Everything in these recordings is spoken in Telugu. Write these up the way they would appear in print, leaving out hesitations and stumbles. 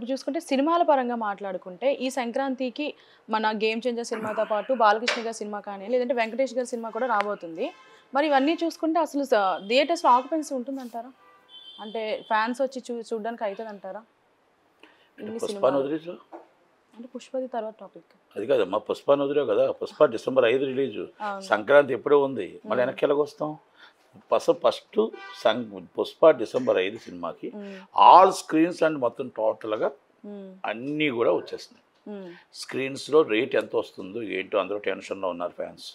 ఒకవైపు చూసుకుంటే సినిమాల పరంగా మాట్లాడుకుంటే ఈ సంక్రాంతికి మన గేమ్ చేంజర్ సినిమాతో పాటు బాలకృష్ణ గారి సినిమా కానీ లేదంటే వెంకటేష్ గారి సినిమా కూడా రాబోతుంది. మరి ఇవన్నీ చూసుకుంటే అసలు థియేటర్స్లో ఆక్యుపెన్సీ ఉంటుందంటారా? అంటే ఫ్యాన్స్ వచ్చి చూడడానికి అవుతుందంటారా? అంటే పుష్పది తర్వాత టాపిక్ అది కాదమ్మా, పుష్ప వదిలే కదా. పుష్ప December 5 రిలీజు, సంక్రాంతి ఎప్పుడో ఉంది, మళ్ళీ వెనక్కి ఎలాగొస్తాం? ఫస్ట్ పుష్ప December 5 సినిమాకి ఆల్ స్క్రీన్స్ అండ్ మొత్తం టోటల్గా అన్నీ కూడా వచ్చేస్తున్నాయి. స్క్రీన్స్లో రేట్ ఎంత వస్తుందో ఏంటో అందరూ టెన్షన్లో ఉన్నారు ఫ్యాన్స్.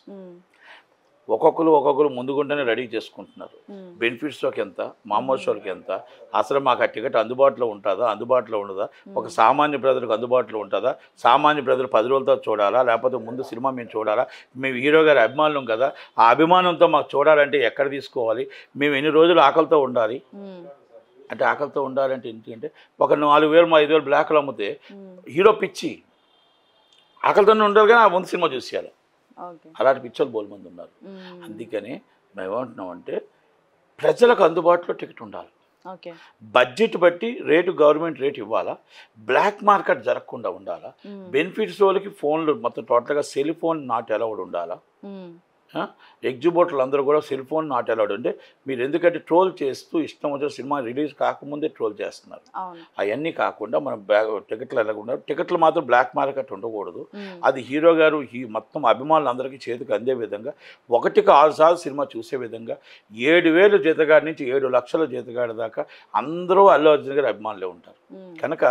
ఒక్కొక్కరు ముందుగుంటేనే రెడీ చేసుకుంటున్నారు. బెనిఫిట్ షోకి ఎంత, మామూలు షోకి ఎంత, అసలు మాకు ఆ టికెట్ అందుబాటులో ఉంటుందా, అందుబాటులో ఉండదా, ఒక సామాన్య ప్రజలకు అందుబాటులో ఉంటుందా, సామాన్య ప్రజలు 10 రోజులతో చూడాలా, లేకపోతే ముందు సినిమా మేము చూడాలా, మేము హీరో గారి అభిమానులం కదా, ఆ అభిమానంతో మాకు చూడాలంటే ఎక్కడ తీసుకోవాలి, మేము ఎన్ని రోజులు ఆకలితో ఉండాలి. అంటే ఆకలితో ఉండాలంటే ఎందుకంటే ఒక 4,000 5,000 బ్లాక్లు అమ్మితే హీరో పిచ్చి ఆకలితోనే ఉండాలి కానీ ఆ ముందు సినిమా చూసేయాలి. అలాంటి పిచ్చోళ్ళు బోల్ మంది ఉన్నారు. అందుకని మేము ఏమంటున్నామంటే ప్రజలకు అందుబాటులో టికెట్ ఉండాలి. బడ్జెట్ బట్టి రేటు గవర్నమెంట్ రేట్ ఇవ్వాలా, బ్లాక్ మార్కెట్ జరగకుండా ఉండాలా, బెనిఫిట్స్ వాళ్ళకి ఫోన్లు మొత్తం టోటల్గా సెల్ ఫోన్ నాట్ అలౌడ్ ఉండాలా. ఎగ్జిబిటర్లు అందరూ కూడా సెల్ ఫోన్ నాట్ అలౌడ్. అంటే మీరు ఎందుకంటే ట్రోల్ చేస్తూ ఇష్టం వచ్చిన సినిమా రిలీజ్ కాకముందే ట్రోల్ చేస్తున్నారు. అవన్నీ కాకుండా మనం టికెట్లు వెళ్ళకుండా, టికెట్లు మాత్రం బ్లాక్ మార్కెట్ ఉండకూడదు. అది హీరో గారు మొత్తం అభిమానులు అందరికీ చేతికి అందే విధంగా 1కి 6 సార్లు సినిమా చూసే విధంగా 7,000 జీతగాడి నుంచి 7 లక్షల జీతగాడి దాకా అందరూ అల్లు అర్జున్ గారి అభిమానులే ఉంటారు. కనుక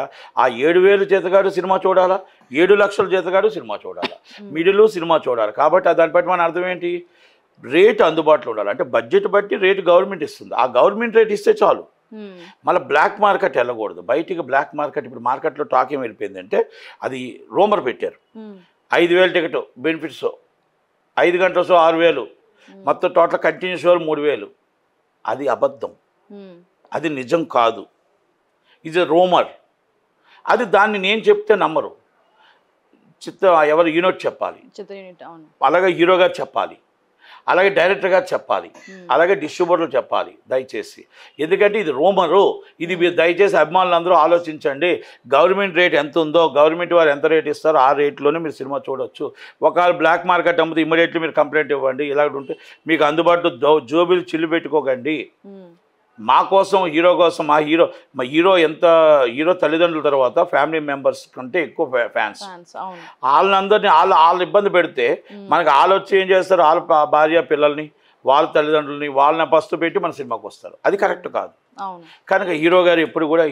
ఆ 7,000 జీతగాడు సినిమా చూడాలా, 7 లక్షల జీతగాడు సినిమా చూడాలా, మిడిల్ సినిమా చూడాలి. కాబట్టి దాన్ని బట్టి మన అర్థం ఏంటి, రేటు అందుబాటులో ఉండాలి. అంటే బడ్జెట్ బట్టి రేటు గవర్నమెంట్ ఇస్తుంది, ఆ గవర్నమెంట్ రేట్ ఇస్తే చాలు. మళ్ళీ బ్లాక్ మార్కెట్ వెళ్ళకూడదు. బయటికి బ్లాక్ మార్కెట్ ఇప్పుడు మార్కెట్లో టాక్ ఏం వెళ్ళిపోయిందంటే అది రూమర్ పెట్టారు. 5,000 టికెట్ బెనిఫిట్స్, 5 గంటల షో 6,000, మొత్తం టోటల్ కంటిన్యూ షోలు 3,000. అది అబద్ధం, అది నిజం కాదు, ఇది రూమర్. అది దాన్ని నేను చెప్తే నమ్మరు. ఎవరు యూనిట్ చెప్పాలి, అలాగే హీరో గారు చెప్పాలి, అలాగే డైరెక్టర్ గారు చెప్పాలి, అలాగే డిస్ట్రిబ్యూటర్లు చెప్పాలి దయచేసి. ఎందుకంటే ఇది రూమరు. ఇది మీరు దయచేసి అభిమానులు అందరూ ఆలోచించండి. గవర్నమెంట్ రేట్ ఎంత ఉందో, గవర్నమెంట్ వారు ఎంత రేట్ ఇస్తారో ఆ రేట్లోనే మీరు సినిమా చూడొచ్చు. ఒకవేళ బ్లాక్ మార్కెట్ అమ్మితే ఇమ్మీడియట్లీ మీరు కంప్లైంట్ ఇవ్వండి. ఇలాగ ఉంటే మీకు అందుబాటులో జోబీలు చిల్లు పెట్టుకోకండి. మా కోసం, హీరో కోసం, మా హీరో హీరో తల్లిదండ్రుల తర్వాత ఫ్యామిలీ మెంబర్స్ కంటే ఎక్కువ ఫ్యాన్స్. వాళ్ళందరినీ వాళ్ళు ఇబ్బంది పెడితే మనకి వాళ్ళు వచ్చి ఏం చేస్తారు, వాళ్ళ భార్య పిల్లల్ని, వాళ్ళ తల్లిదండ్రులని వాళ్ళని పస్తు పెట్టి మన సినిమాకి వస్తారు. అది కరెక్ట్ కాదు. కనుక హీరో గారు ఎప్పుడు కూడా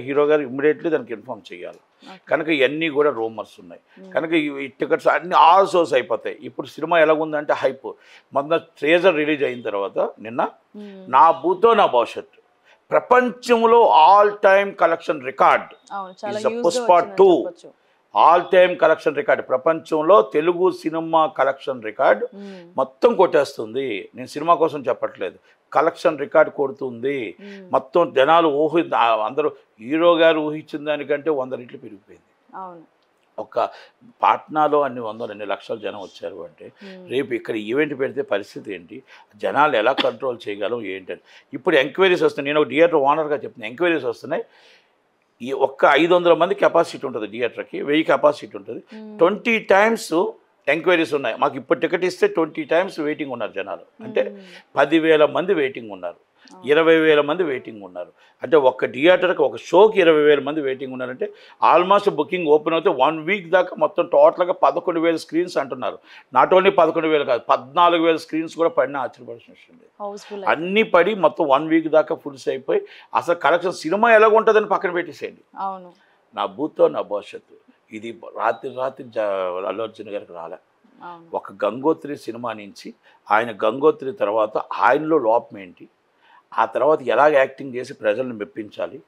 ఇమ్మీడియట్లీ దానికి ఇన్ఫార్మ్ చేయాలి. కనుక ఇవన్నీ కూడా రూమర్స్ ఉన్నాయి. కనుక ఈ టికెట్స్ అన్ని ఆల్ షోస్ అయిపోతాయి. ఇప్పుడు సినిమా ఎలాగుందంటే హైప్. మొన్న ట్రేజర్ రిలీజ్ అయిన తర్వాత నిన్న నా భూతో నా భవిష్యత్తు ప్రపంచంలో all time collection record Pushpa 2 all time collection record. ప్రపంచంలో తెలుగు సినిమా కలెక్షన్ రికార్డ్ మొత్తం కొట్టేస్తుంది. నేను సినిమా కోసం చెప్పట్లేదు, కలెక్షన్ రికార్డ్ కొడుతుంది. మొత్తం జనాలు అందరూ హీరో గారు ఊహించిన దానికంటే 100 రెట్లు పెరిగిపోయింది. ఒక పాట్నాలో అన్ని లక్షల జనం వచ్చారు అంటే రేపు ఇక్కడ ఈవెంట్ పెడితే పరిస్థితి ఏంటి, జనాలు ఎలా కంట్రోల్ చేయగలం ఏంటని ఇప్పుడు ఎంక్వైరీస్ వస్తున్నాయి. నేను ఒక థియేటర్ ఓనర్గా చెప్తున్నా, ఎంక్వైరీస్ వస్తున్నాయి. ఈ ఒక్క 500 మంది కెపాసిటీ ఉంటుంది థియేటర్కి, 1000 కెపాసిటీ ఉంటుంది. 20 times ఎంక్వైరీస్ ఉన్నాయి. మాకు ఇప్పుడు టికెట్ ఇస్తే 20 times వెయిటింగ్ ఉన్నారు జనాలు. అంటే 10,000 మంది వెయిటింగ్ ఉన్నారు, 20,000 మంది వెయిటింగ్ ఉన్నారు. అంటే ఒక్క థియేటర్కి ఒక షోకి 20,000 మంది వెయిటింగ్ ఉన్నారంటే ఆల్మోస్ట్ బుకింగ్ ఓపెన్ అవుతే 1 వీక్ దాకా మొత్తం టోటల్గా 11,000 స్క్రీన్స్ అంటున్నారు. నాట్ ఓన్లీ 11,000 కాదు, 14,000 స్క్రీన్స్ కూడా పడినా ఆశ్చర్యపడాల్సిన విషయం లేదు. అన్నీ పడి మొత్తం 1 వీక్ దాకా ఫుల్స్ అయిపోయి అసలు కలెక్షన్ సినిమా ఎలాగుంటుందని పక్కన పెట్టేసేయండి. నా భూతో నా భవిష్యత్తు ఇది రాత్రి అల్లు అర్జున్ గారికి రాలే. ఒక గంగోత్రి సినిమా నుంచి ఆయన గంగోత్రి తర్వాత ఆయనలో లోపం ఏంటి, ఆ తర్వాత ఎలాగ యాక్టింగ్ చేసి ప్రజలను మెప్పించాలి,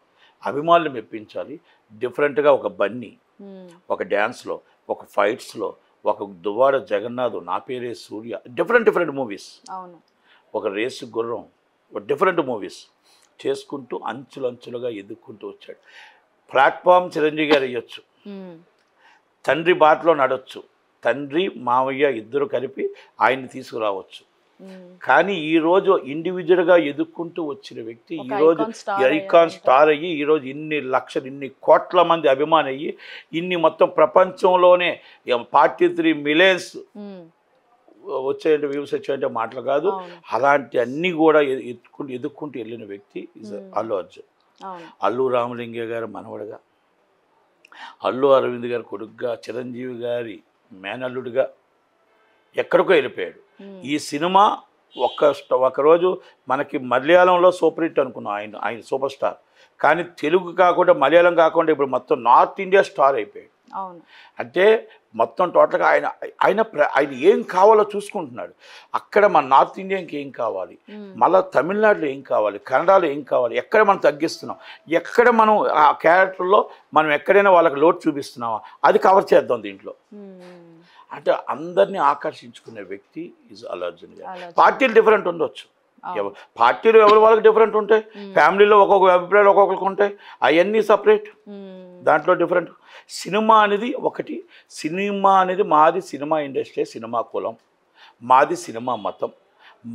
అభిమానులు మెప్పించాలి, డిఫరెంట్గా ఒక బన్నీ, ఒక డ్యాన్స్లో, ఒక ఫైట్స్లో, ఒక దువ్వాడ జగన్నాథ్, నా పేరే సూర్య, డిఫరెంట్ మూవీస్, ఒక రేసు గుర్రం, డిఫరెంట్ మూవీస్ చేసుకుంటూ అంచులంచులుగా ఎదుక్కుంటూ వచ్చాడు. ప్లాట్ఫామ్ చిరంజీవి గారు ఇవ్వచ్చు, తండ్రి బాటలో నడవచ్చు, తండ్రి మావయ్య ఇద్దరు కలిపి ఆయన్ని తీసుకురావచ్చు. కానీ ఈరోజు ఇండివిజువల్గా ఎదుర్కొంటూ వచ్చిన వ్యక్తి ఒక ఈరోజు icon star ఐకాన్ స్టార్ అయ్యి ఈరోజు ఇన్ని లక్షలు ఇన్ని కోట్ల మంది అభిమాని అయ్యి ఇన్ని మొత్తం ప్రపంచంలోనే 43 మిలియన్స్ వచ్చేయంటే వ్యూస్ వచ్చేయంటే మాటలు కాదు. అలాంటి అన్నీ కూడా ఎదుర్కొంటూ వెళ్ళిన వ్యక్తి అల్లు అర్జున్. అల్లు రామలింగయ్య గారు మనవడుగా, అల్లు అరవింద్ గారి కొడుకుగా, చిరంజీవి గారి మేనల్లుడిగా ఎక్కడికో వెళ్ళిపోయాడు. ఈ సినిమా ఒకరోజు మనకి మలయాళంలో సూపర్ హిట్ అనుకున్నాం, ఆయన సూపర్ స్టార్. కానీ తెలుగు కాకుండా మలయాళం కాకుండా ఇప్పుడు మొత్తం నార్త్ ఇండియా స్టార్ అయిపోయాడు. అంటే మొత్తం టోటల్గా ఆయన ఏం కావాలో చూసుకుంటున్నాడు. అక్కడ మన నార్త్ ఇండియాకి ఏం కావాలి, మళ్ళీ తమిళనాడులో ఏం కావాలి, కన్నడలో ఏం కావాలి, ఎక్కడ మనం తగ్గిస్తున్నాం, ఎక్కడ మనం ఆ క్యారెక్టర్లో మనం ఎక్కడైనా వాళ్ళకి లోటు చూపిస్తున్నామా అది కవర్ చేద్దాం దీంట్లో. అంటే అందరినీ ఆకర్షించుకునే వ్యక్తి ఇస్ అల్లు అర్జున్ గారు. పార్టీలు డిఫరెంట్ ఉండొచ్చు, పార్టీలు ఎవరి వాళ్ళకి డిఫరెంట్ ఉంటాయి, ఫ్యామిలీలో ఒక్కొక్క అభిప్రాయాలు ఒక్కొక్కరికి ఉంటాయి, అవన్నీ సపరేట్, దాంట్లో డిఫరెంట్. సినిమా అనేది ఒకటి, సినిమా అనేది మాది సినిమా ఇండస్ట్రీ, సినిమా కులం మాది, సినిమా మతం.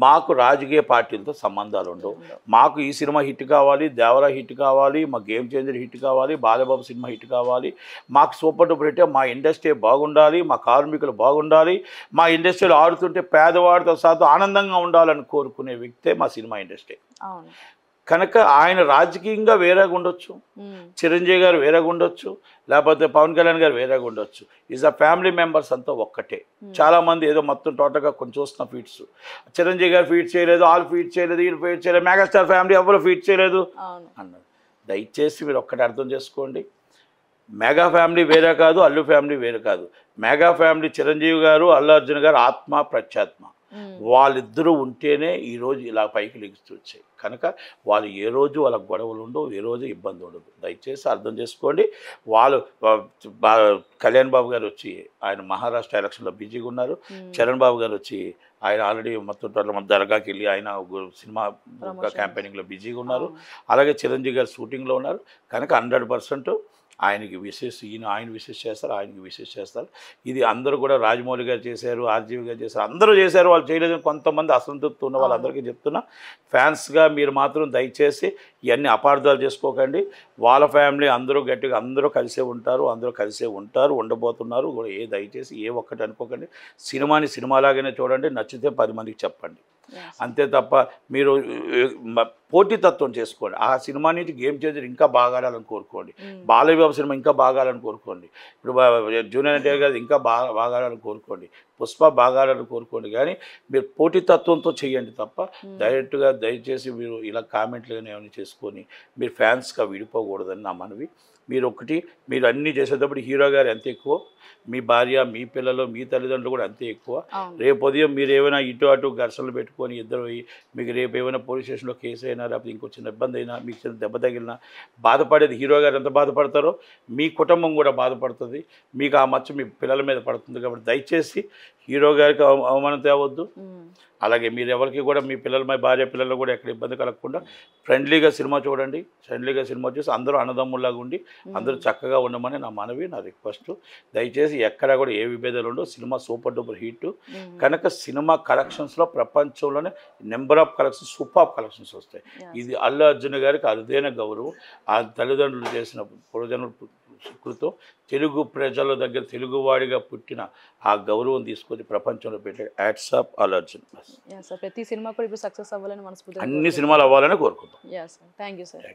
మాకు రాజకీయ పార్టీలతో సంబంధాలు ఉండవు. మాకు ఈ సినిమా హిట్ కావాలి, దేవరా హిట్ కావాలి, మా గేమ్ చేంజర్ హిట్ కావాలి, బాలబాబు సినిమా హిట్ కావాలి, మాకు సూపర్ డూపర్ హిట్, మా ఇండస్ట్రీ బాగుండాలి, మా కార్మికులు బాగుండాలి, మా ఇండస్ట్రీలో ఆడుతుంటే పేదవాడితో సహా ఆనందంగా ఉండాలని కోరుకునే వ్యక్తే మా సినిమా ఇండస్ట్రీ. కనుక ఆయన రాజకీయంగా వేరేగా ఉండొచ్చు, చిరంజీవి గారు వేరేగా ఉండొచ్చు, లేకపోతే పవన్ కళ్యాణ్ గారు వేరేగా ఉండొచ్చు. ఈజ్ ఆ ఫ్యామిలీ మెంబర్స్ అంతా ఒక్కటే. చాలామంది ఏదో మొత్తం టోటల్గా కొంచెం చూస్తున్న ఫీట్స్, చిరంజీవి గారు ఫీట్ చేయలేదు, వాళ్ళు ఫీట్ చేయలేదు, వీళ్ళు ఫీట్ చేయలేదు, మెగాస్టార్ ఫ్యామిలీ ఎవరు ఫీట్ చేయలేదు అన్నారు. దయచేసి మీరు ఒక్కటి అర్థం చేసుకోండి, మెగా ఫ్యామిలీ వేరే కాదు, అల్లు ఫ్యామిలీ వేరే కాదు. మెగా ఫ్యామిలీ చిరంజీవి గారు, అల్లు అర్జున్ గారు ఆత్మ ప్రత్యాత్మ, వాళ్ళిద్దరూ ఉంటేనే ఈరోజు ఇలా పైకి లెగుస్తూ వచ్చాయి. కనుక వాళ్ళు ఏ రోజు వాళ్ళకి గొడవలు ఉండవు, ఏ రోజు ఇబ్బంది ఉండదు. దయచేసి అర్థం చేసుకోండి. వాళ్ళు కళ్యాణ్ బాబు గారు వచ్చి ఆయన మహారాష్ట్ర ఎలక్షన్లో బిజీగా ఉన్నారు, చరణ్ బాబు గారు వచ్చి ఆయన ఆల్రెడీ మొత్తం దర్గాకి వెళ్ళి ఆయన సినిమా క్యాంపెయినింగ్లో బిజీగా ఉన్నారు. అలాగే చిరంజీవి గారు షూటింగ్లో ఉన్నారు. కనుక 100% ఆయనకి ఆయన విశేష చేస్తారు, ఆయనకి విశేష చేస్తారు. ఇది అందరూ కూడా రాజమౌళి గారు చేశారు, ఆర్జీవి గారు చేశారు, అందరూ చేశారు, వాళ్ళు చేయలేదని కొంతమంది అసంతృప్తి ఉన్న వాళ్ళందరికీ చెప్తున్నా, ఫ్యాన్స్గా మీరు మాత్రం దయచేసి ఇవన్నీ అపార్థాలు చేసుకోకండి. వాళ్ళ ఫ్యామిలీ అందరూ గట్టిగా అందరూ కలిసే ఉంటారు, ఉండబోతున్నారు కూడా. దయచేసి ఒక్కటి అనుకోకండి. సినిమాని సినిమాలాగానే చూడండి, నచ్చితే 10 మందికి చెప్పండి, అంతే తప్ప మీరు పోటీతత్వం చేసుకోండి. ఆ సినిమా నుంచి గేమ్ చేంజర్ ఇంకా బాగాలని కోరుకోండి, బాలబాబు సినిమా ఇంకా బాగాలని కోరుకోండి, ఇప్పుడు జూనియర్ ఎన్టీఆర్ గారు ఇంకా బాగాలని కోరుకోండి, పుష్ప బాగాలని కోరుకోండి. కానీ మీరు పోటీతత్వంతో చేయండి తప్ప డైరెక్ట్గా దయచేసి మీరు ఇలా కామెంట్లు కానీ ఏమైనా చేసుకొని మీరు ఫ్యాన్స్గా విడిపోకూడదని నా మనవి. మీరు అన్నీ చేసేటప్పుడు హీరో గారు ఎంత ఎక్కువ, మీ భార్య, మీ పిల్లలు, మీ తల్లిదండ్రులు కూడా అంతే ఎక్కువ. రేపు ఉదయం మీరు ఏమైనా ఇటు అటు ఘర్షణలు పెట్టుకొని ఇద్దరు మీకు రేపు ఏమైనా పోలీస్ స్టేషన్లో కేసు అయినా, లేకపోతే ఇంకో చిన్న ఇబ్బంది అయినా, మీకు చిన్న దెబ్బ తగిలినా బాధపడేది హీరో గారు ఎంత బాధపడతారో మీ కుటుంబం కూడా బాధపడుతుంది, మీకు ఆ మచ్చ మీ పిల్లల మీద పడుతుంది. కాబట్టి దయచేసి హీరో గారికి అవమానం తేవద్దు. అలాగే మీరు ఎవరికి కూడా మీ భార్య పిల్లలు కూడా ఎక్కడ ఇబ్బంది కలగకుండా ఫ్రెండ్లీగా సినిమా చూడండి, ఫ్రెండ్లీగా సినిమా చూసి అందరూ అన్నదమ్ముల్లాగా ఉండి అందరూ చక్కగా ఉండమని నా మనవి, నా రిక్వెస్ట్. దయచేసి ఎక్కడా కూడా ఏ విభేదాలు ఉండవు. Cinema super duper hit. కనుక సినిమా కలెక్షన్స్లో ప్రపంచంలోనే number of collections, super collections వస్తాయి. ఇది అల్లు అర్జున్ గారికి అరుదైన గౌరవం. ఆ తల్లిదండ్రులు చేసిన పూర్వజన్మల కృతం తెలుగు ప్రజల దగ్గర తెలుగువాడిగా పుట్టిన ఆ గౌరవం తీసుకొని ప్రపంచంలో పెట్టే హ్యాట్స్ ఆఫ్ అల్లు అర్జున్. ప్రతి సినిమా కూడా ఇప్పుడు సక్సెస్ అవ్వాలని మనస్ఫూర్తిగా అన్ని సినిమాలు అవ్వాలని కోరుకుంటాం. Thank you sir.